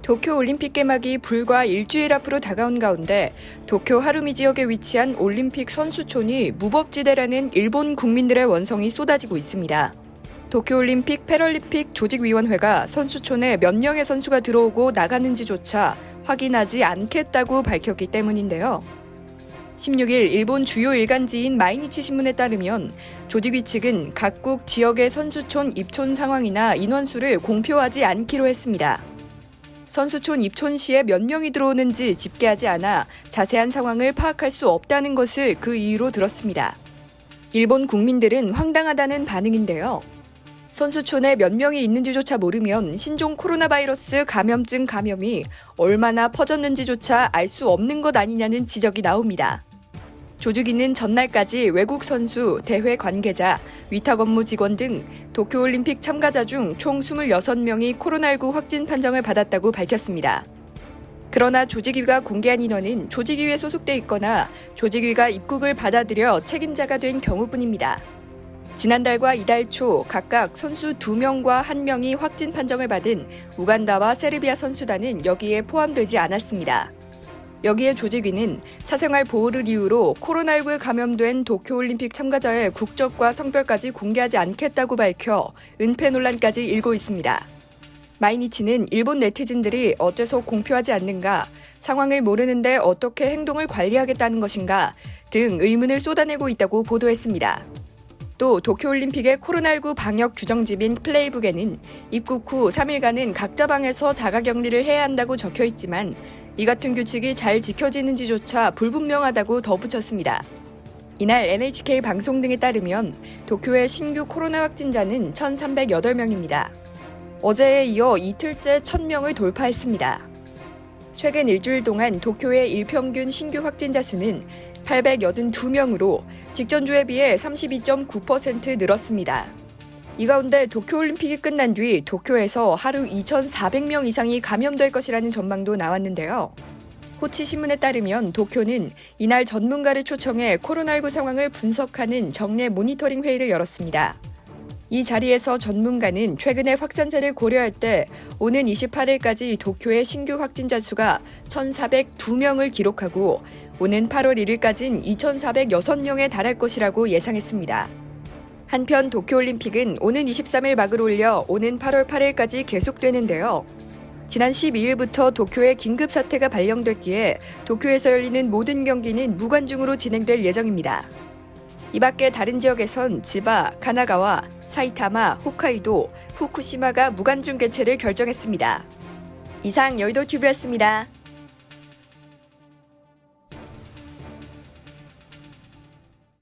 도쿄 올림픽 개막이 불과 일주일 앞으로 다가온 가운데 도쿄 하루미 지역에 위치한 올림픽 선수촌이 무법지대라는 일본 국민들의 원성이 쏟아지고 있습니다. 도쿄올림픽 패럴림픽 조직위원회가 선수촌에 몇 명의 선수가 들어오고 나가는지조차 확인하지 않겠다고 밝혔기 때문인데요. 16일 일본 주요 일간지인 마이니치 신문에 따르면 조직위 측은 각국 지역의 선수촌 입촌 상황이나 인원수를 공표하지 않기로 했습니다. 선수촌 입촌 시에 몇 명이 들어오는지 집계하지 않아 자세한 상황을 파악할 수 없다는 것을 그 이유로 들었습니다. 일본 국민들은 황당하다는 반응인데요. 선수촌에 몇 명이 있는지조차 모르면 신종 코로나 바이러스 감염증 감염이 얼마나 퍼졌는지조차 알 수 없는 것 아니냐는 지적이 나옵니다. 조직위는 전날까지 외국 선수, 대회 관계자, 위탁 업무 직원 등 도쿄올림픽 참가자 중 총 26명이 코로나19 확진 판정을 받았다고 밝혔습니다. 그러나 조직위가 공개한 인원은 조직위에 소속돼 있거나 조직위가 입국을 받아들여 책임자가 된 경우뿐입니다. 지난달과 이달 초 각각 선수 2명과 1명이 확진 판정을 받은 우간다와 세르비아 선수단은 여기에 포함되지 않았습니다. 여기에 조직위는 사생활 보호를 이유로 코로나19에 감염된 도쿄올림픽 참가자의 국적과 성별까지 공개하지 않겠다고 밝혀 은폐 논란까지 일고 있습니다. 마이니치는 일본 네티즌들이 어째서 공표하지 않는가, 상황을 모르는데 어떻게 행동을 관리하겠다는 것인가 등 의문을 쏟아내고 있다고 보도했습니다. 또 도쿄올림픽의 코로나19 방역 규정집인 플레이북에는 입국 후 3일간은 각자 방에서 자가격리를 해야 한다고 적혀 있지만 이 같은 규칙이 잘 지켜지는지조차 불분명하다고 덧붙였습니다. 이날 NHK 방송 등에 따르면 도쿄의 신규 코로나 확진자는 1,308명입니다. 어제에 이어 이틀째 1,000명을 돌파했습니다. 최근 일주일 동안 도쿄의 일평균 신규 확진자 수는 882명으로 직전주에 비해 32.9% 늘었습니다. 이 가운데 도쿄올림픽이 끝난 뒤 도쿄에서 하루 2,400명 이상이 감염될 것이라는 전망도 나왔는데요. 호치 신문에 따르면 도쿄는 이날 전문가를 초청해 코로나19 상황을 분석하는 정례 모니터링 회의를 열었습니다. 이 자리에서 전문가는 최근의 확산세를 고려할 때 오는 28일까지 도쿄의 신규 확진자 수가 1,402명을 기록하고 오는 8월 1일까지는 2,406명에 달할 것이라고 예상했습니다. 한편 도쿄올림픽은 오는 23일 막을 올려 오는 8월 8일까지 계속되는데요. 지난 12일부터 도쿄에 긴급사태가 발령됐기에 도쿄에서 열리는 모든 경기는 무관중으로 진행될 예정입니다. 이 밖에 다른 지역에선 지바, 가나가와, 사이타마, 홋카이도, 후쿠시마가 무관중 개최를 결정했습니다. 이상 여의도 튜브였습니다.